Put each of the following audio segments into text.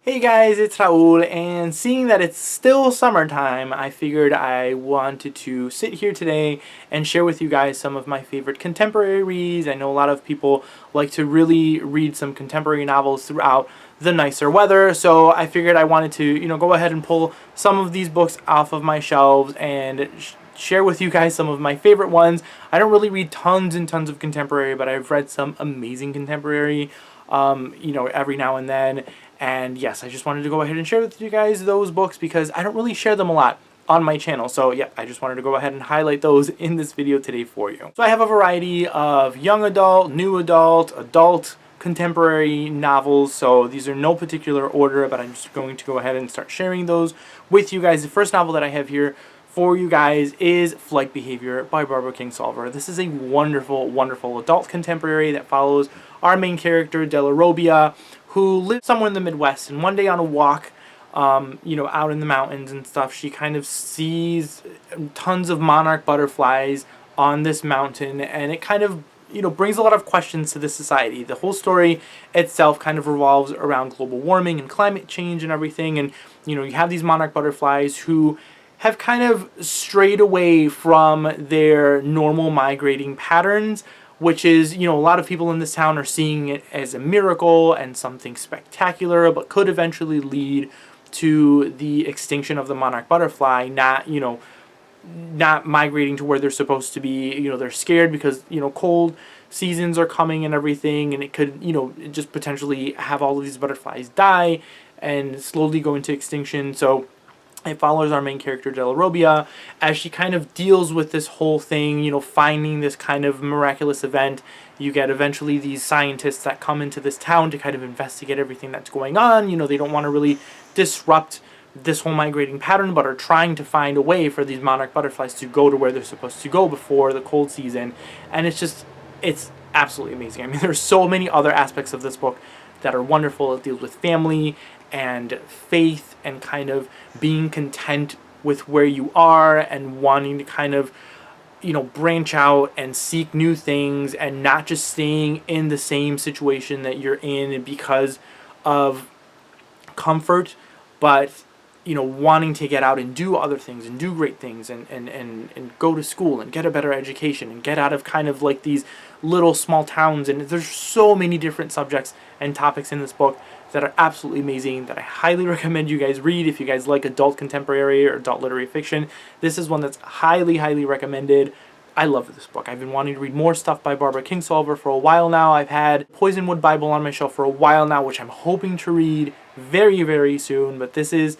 Hey guys, it's Raul, and seeing that it's still summertime, I figured I wanted to sit here today and share with you guys some of my favorite contemporary reads. I know a lot of people like to really read some contemporary novels throughout the nicer weather, so I figured I wanted to, go ahead and pull some of these books off of my shelves and share with you guys some of my favorite ones. I don't really read tons and tons of contemporary, but I've read some amazing contemporary, every now and then. And yes, I just wanted to go ahead and share with you guys those books because I don't really share them a lot on my channel. So yeah, I just wanted to go ahead and highlight those in this video today for you. So I have a variety of young adult, new adult, adult contemporary novels. So these are no particular order, but I'm just going to go ahead and start sharing those with you guys. The first novel that I have here for you guys is Flight Behavior by Barbara Kingsolver. This is a wonderful, wonderful adult contemporary that follows our main character, Della Robbia, who lives somewhere in the Midwest, and one day on a walk, out in the mountains and stuff, she kind of sees tons of monarch butterflies on this mountain, and it kind of, brings a lot of questions to the society. The whole story itself kind of revolves around global warming and climate change and everything, and, you have these monarch butterflies who have kind of strayed away from their normal migrating patterns, which is, a lot of people in this town are seeing it as a miracle and something spectacular, but could eventually lead to the extinction of the monarch butterfly, not migrating to where they're supposed to be. They're scared because, cold seasons are coming and everything, and it could, just potentially have all of these butterflies die and slowly go into extinction. So it follows our main character, Della Robbia, as she kind of deals with this whole thing, finding this kind of miraculous event. You get eventually these scientists that come into this town to kind of investigate everything that's going on. They don't want to really disrupt this whole migrating pattern, but are trying to find a way for these monarch butterflies to go to where they're supposed to go before the cold season. And it's absolutely amazing. I mean, there's so many other aspects of this book that are wonderful. It deals with family and faith and kind of being content with where you are and wanting to kind of, branch out and seek new things and not just staying in the same situation that you're in because of comfort, but wanting to get out and do other things and do great things and go to school and get a better education and get out of kind of like these little small towns. And there's so many different subjects and topics in this book that are absolutely amazing that I highly recommend you guys read if you guys like adult contemporary or adult literary fiction. This is one that's highly, highly recommended. I love this book. I've been wanting to read more stuff by Barbara Kingsolver for a while now. I've had Poisonwood Bible on my shelf for a while now, which I'm hoping to read very, very soon. But this is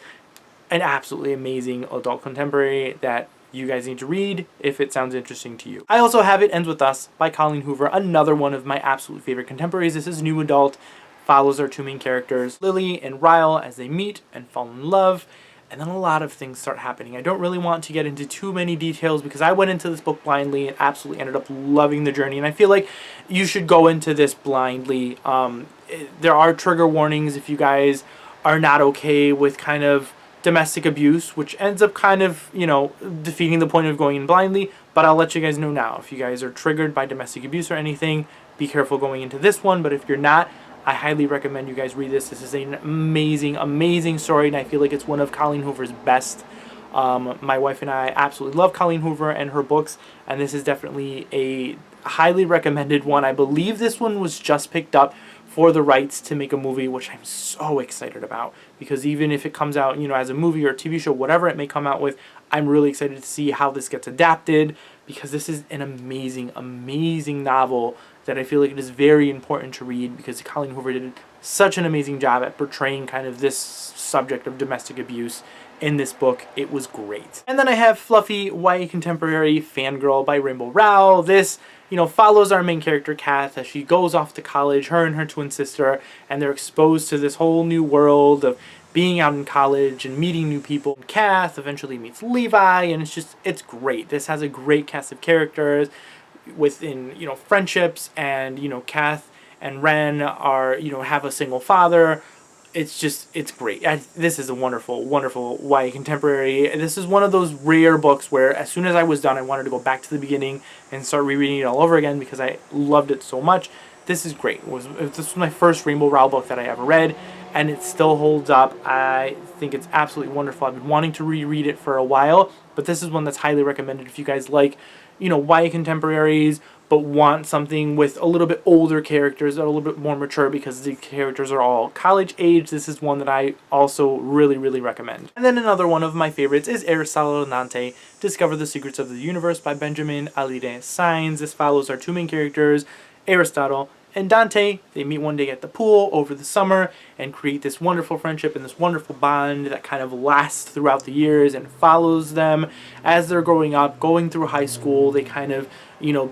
an absolutely amazing adult contemporary that you guys need to read if it sounds interesting to you. I also have It Ends With Us by Colleen Hoover, another one of my absolute favorite contemporaries. This is new adult, follows our two main characters, Lily and Ryle, as they meet and fall in love, and then a lot of things start happening. I don't really want to get into too many details because I went into this book blindly and absolutely ended up loving the journey, and I feel like you should go into this blindly. There are trigger warnings if you guys are not okay with kind of domestic abuse, which ends up kind of, defeating the point of going in blindly, but I'll let you guys know now. If you guys are triggered by domestic abuse or anything, be careful going into this one, but if you're not, I highly recommend you guys read this. This is an amazing, amazing story, and I feel like it's one of Colleen Hoover's best. My wife and I absolutely love Colleen Hoover and her books, and this is definitely a highly recommended one. I believe this one was just picked up for the rights to make a movie, which I'm so excited about, because even if it comes out, as a movie or a TV show, whatever it may come out with, I'm really excited to see how this gets adapted, because this is an amazing, amazing novel that I feel like it is very important to read, because Colleen Hoover did such an amazing job at portraying kind of this subject of domestic abuse in this book. It was great. And then I have fluffy YA contemporary Fangirl by Rainbow Rowell. This, follows our main character, Kath, as she goes off to college, her and her twin sister, and they're exposed to this whole new world of being out in college and meeting new people. Kath eventually meets Levi, and it's great. This has a great cast of characters within, friendships, and, Kath and Ren are, have a single father. It's great. This is a wonderful, wonderful YA contemporary. This is one of those rare books where as soon as I was done, I wanted to go back to the beginning and start rereading it all over again because I loved it so much. This is great. This was my first Rainbow Rowell book that I ever read, and it still holds up. I think it's absolutely wonderful. I've been wanting to reread it for a while, but this is one that's highly recommended if you guys like, YA contemporaries, but want something with a little bit older characters that are a little bit more mature because the characters are all college age. This is one that I also really, really recommend. And then another one of my favorites is Aerosol Dante, Discover the Secrets of the Universe by Benjamin Alire Sainz. This follows our two main characters, Aristotle and Dante. They meet one day at the pool over the summer and create this wonderful friendship and this wonderful bond that kind of lasts throughout the years and follows them as they're growing up, going through high school. They kind of,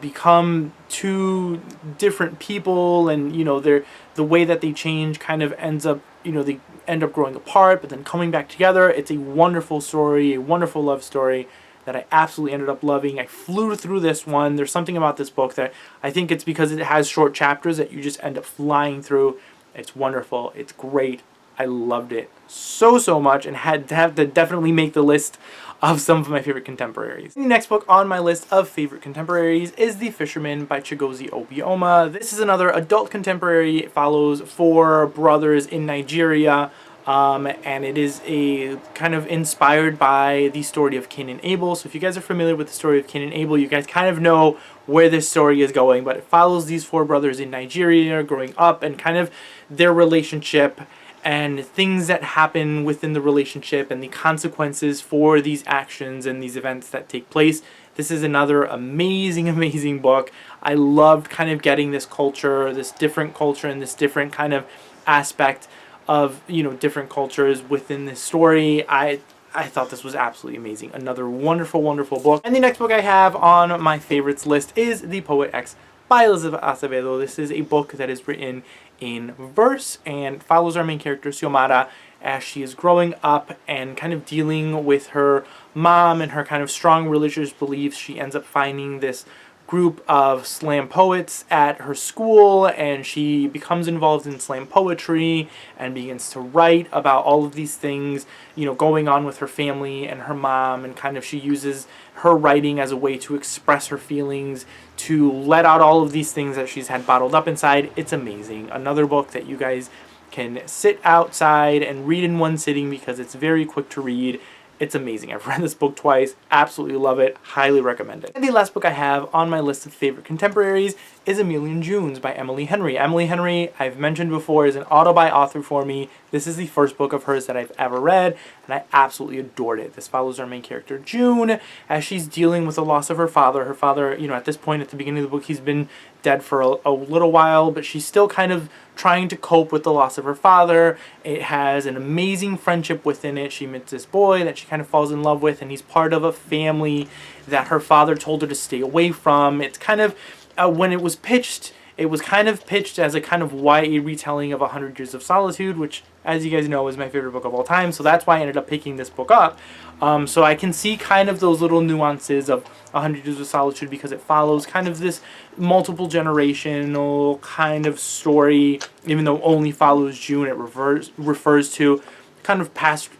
become two different people, and, the way that they change kind of ends up, they end up growing apart, but then coming back together. It's a wonderful story, a wonderful love story that I absolutely ended up loving. I flew through this one. There's something about this book that I think it's because it has short chapters that you just end up flying through. It's wonderful. It's great. I loved it so much and had to have to definitely make the list of some of my favorite contemporaries. The next book on my list of favorite contemporaries is The Fisherman by Chigozie Obioma. This is another adult contemporary. It follows four brothers in Nigeria. And it is a kind of inspired by the story of Cain and Abel. So if you guys are familiar with the story of Cain and Abel, you guys kind of know where this story is going, but it follows these four brothers in Nigeria growing up and kind of their relationship and things that happen within the relationship and the consequences for these actions and these events that take place. This is another amazing book. I loved kind of getting this culture, this different culture and this different kind of aspect of different cultures within this story. I thought this was absolutely amazing. Another wonderful book. And the next book I have on my favorites list is The Poet X by Elizabeth Acevedo. This is a book that is written in verse and follows our main character Xiomara as she is growing up and kind of dealing with her mom and her kind of strong religious beliefs. She ends up finding this group of slam poets at her school, and she becomes involved in slam poetry and begins to write about all of these things, going on with her family and her mom, and kind of she uses her writing as a way to express her feelings, to let out all of these things that she's had bottled up inside. It's amazing. Another book that you guys can sit outside and read in one sitting because it's very quick to read. It's amazing. I've read this book twice. Absolutely love it. Highly recommend it. And the last book I have on my list of favorite contemporaries is Amelia June by Emily Henry. Emily Henry, I've mentioned before, is an auto-buy author for me. This is the first book of hers that I've ever read, and I absolutely adored it. This follows our main character, June, as she's dealing with the loss of her father. Her father, at this point at the beginning of the book, he's been dead for a little while, but she's still kind of trying to cope with the loss of her father. It has an amazing friendship within it. She meets this boy that she kind of falls in love with, and he's part of a family that her father told her to stay away from. It's kind of, when it was pitched, it was kind of pitched as a kind of YA retelling of 100 Years of Solitude, which, as you guys know, is my favorite book of all time. So that's why I ended up picking this book up. So I can see kind of those little nuances of 100 Years of Solitude because it follows kind of this multiple generational kind of story, even though it only follows June. It refers to kind of past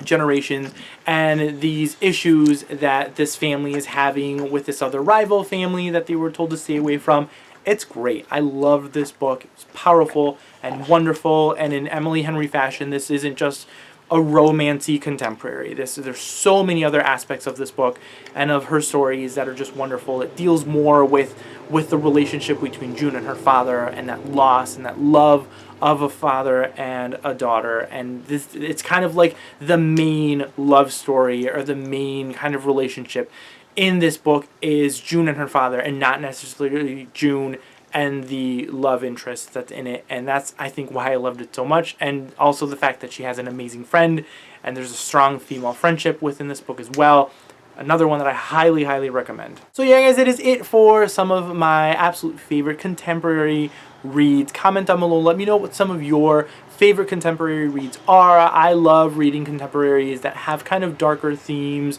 generations and these issues that this family is having with this other rival family that they were told to stay away from. It's great. I love this book. It's powerful and wonderful, and in Emily Henry fashion, this isn't just a romancy contemporary. There's so many other aspects of this book and of her stories that are just wonderful. It deals more with the relationship between June and her father and that loss and that love of a father and a daughter. And it's kind of like the main love story or the main kind of relationship in this book is June and her father, and not necessarily June and the love interest that's in it. And that's, I think, why I loved it so much. And also the fact that she has an amazing friend and there's a strong female friendship within this book as well. Another one that I highly recommend. So yeah, guys, it is it for some of my absolute favorite contemporary reads. Comment down below. Let me know what some of your favorite contemporary reads are. I love reading contemporaries that have kind of darker themes,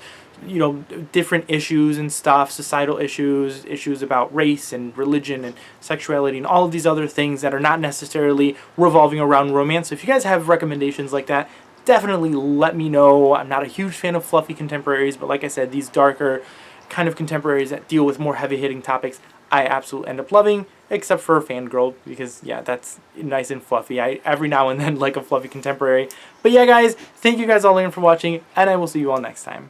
different issues and stuff, societal issues about race and religion and sexuality and all of these other things that are not necessarily revolving around romance. So if you guys have recommendations like that, definitely let me know. I'm not a huge fan of fluffy contemporaries, but like I said, these darker kind of contemporaries that deal with more heavy-hitting topics, I absolutely end up loving. except for Fangirl, because yeah, that's nice and fluffy. I every now and then like a fluffy contemporary. But yeah, guys, thank you guys all again for watching, and I will see you all next time.